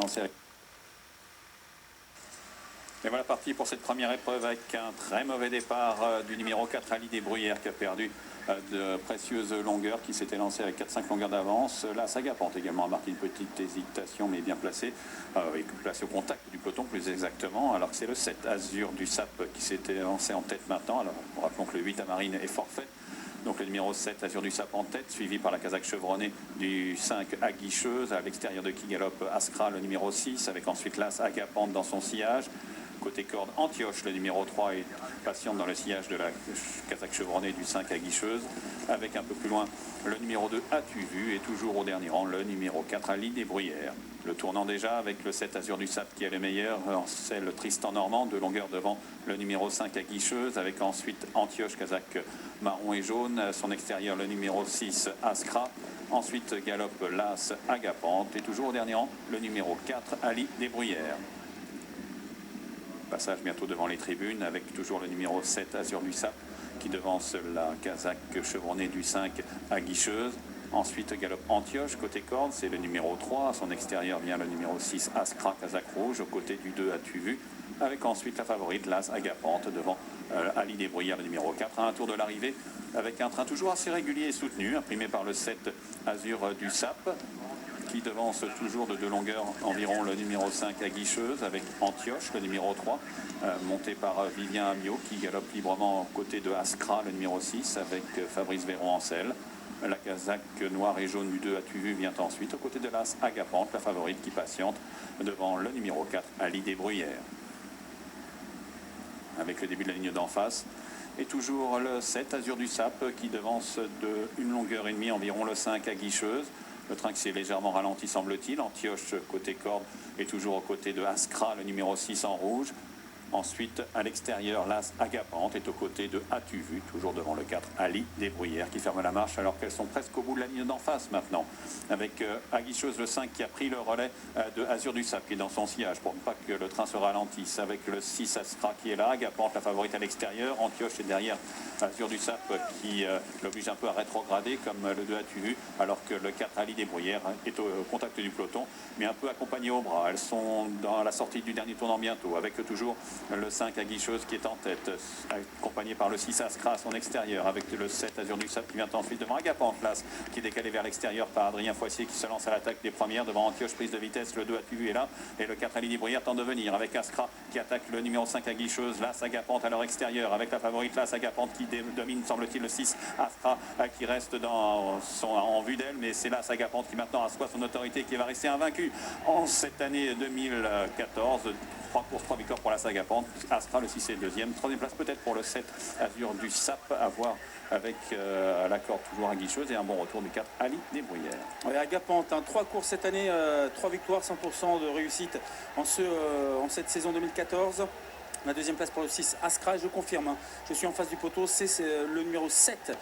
lancé avec... Et voilà parti pour cette première épreuve avec un très mauvais départ du numéro 4, Ali des Bruyères, qui a perdu de précieuses longueurs, qui s'était lancé avec 4-5 longueurs d'avance. Là, Sagapante également a marqué une petite hésitation, mais bien placée, placé au contact du peloton plus exactement, alors que c'est le 7, Azur du Sap, qui s'était lancé en tête maintenant. Alors, rappelons que le 8, Amarine, est forfait. Donc le numéro 7, Azur du Sap en tête, suivi par la Kazakh chevronnée du 5, Aguicheuse. À l'extérieur de qui galope Askra, le numéro 6, avec ensuite l'As Agapante dans son sillage. Côté corde, Antioche, le numéro 3, est patiente dans le sillage de la Kazakh chevronnée du 5, Aguicheuse. Avec un peu plus loin, le numéro 2, As-tu vu, et toujours au dernier rang, le numéro 4, Ali des Bruyères. Le tournant déjà avec le 7, Azur du Sap qui est le meilleur, c'est le Tristan Normand, de longueur devant le numéro 5, Aguicheuse, avec ensuite Antioche, Kazakh marron et jaune, son extérieur le numéro 6, Askra. Ensuite galope l'As Agapante, et toujours au dernier rang, le numéro 4, Ali des Bruyères. Passage bientôt devant les tribunes avec toujours le numéro 7, Azur du Sap, qui devance la Kazakh chevronnée du 5, Aguicheuse. Ensuite galope Antioche, côté corde, c'est le numéro 3. À son extérieur vient le numéro 6, Askra, Kazakh rouge, aux côtés du 2, As-tu vu, avec ensuite la favorite, l'As Agapante, devant Ali des Bruyères, le numéro 4, à un tour de l'arrivée, avec un train toujours assez régulier et soutenu, imprimé par le 7, Azur du Sap, qui devance toujours de 2 longueurs environ le numéro 5, Aguicheuse, avec Antioche, le numéro 3, monté par Vivien Amiot, qui galope librement aux côtés de Askra, le numéro 6, avec Fabrice Véron en selle. La Kazakh noire et jaune du 2, As-tu vu, vient ensuite, aux côtés de l'As Agapante, la favorite qui patiente devant le numéro 4, Ali des Bruyères. Avec le début de la ligne d'en face. Et toujours le 7, Azur du Sap, qui devance de 1 longueur et demie environ le 5, Aguicheuse. Le train qui s'est légèrement ralenti, semble-t-il. Antioche, côté corde, est toujours aux côtés de Askra, le numéro 6 en rouge. Ensuite, à l'extérieur, l'As Agapante est aux côtés de As-tu vu, toujours devant le 4, Ali des Bruyères, qui ferme la marche alors qu'elles sont presque au bout de la ligne d'en face maintenant. Avec Aguicheuse, le 5, qui a pris le relais de Azur du Sap, qui est dans son sillage pour ne pas que le train se ralentisse. Avec le 6, Askra, qui est là, Agapante, la favorite à l'extérieur. Antioche est derrière Azur du Sap, qui l'oblige un peu à rétrograder, comme le 2, As-tu vu, alors que le 4, Ali des Bruyères, est au contact du peloton, mais un peu accompagné au bras. Elles sont dans la sortie du dernier tournant bientôt, avec toujours le 5, Aguicheuse, qui est en tête, accompagné par le 6, Askra à son extérieur, avec le 7, Azur du Sap, qui vient ensuite devant Agapante, l'As, qui est décalé vers l'extérieur par Adrien Foissier, qui se lance à l'attaque des premières, devant Antioche, prise de vitesse, le 2, As-tu vu est là, et le 4, Ali des Bruyères tente de venir, avec Askra, qui attaque le numéro 5, Aguicheuse, l'As Agapante à leur extérieur, avec la favorite, l'As Agapante, qui domine, semble-t-il, le 6, Askra, qui reste en vue d'elle, mais c'est l'As Agapante qui maintenant assoit son autorité, qui va rester invaincu en cette année 2014. 3 courses, 3 victoires pour l'As Agapante. Askra, le 6 est deuxième. Troisième place peut-être pour le 7, Azur du Sap, à voir avec l'accord toujours Aguicheuse, et un bon retour du 4, Ali des Bruyères. Ouais, Agapante, 3 courses cette année, 3 victoires, 100% de réussite en cette saison 2014. La deuxième place pour le 6, Askra, je confirme, je suis en face du poteau, c'est le numéro 7,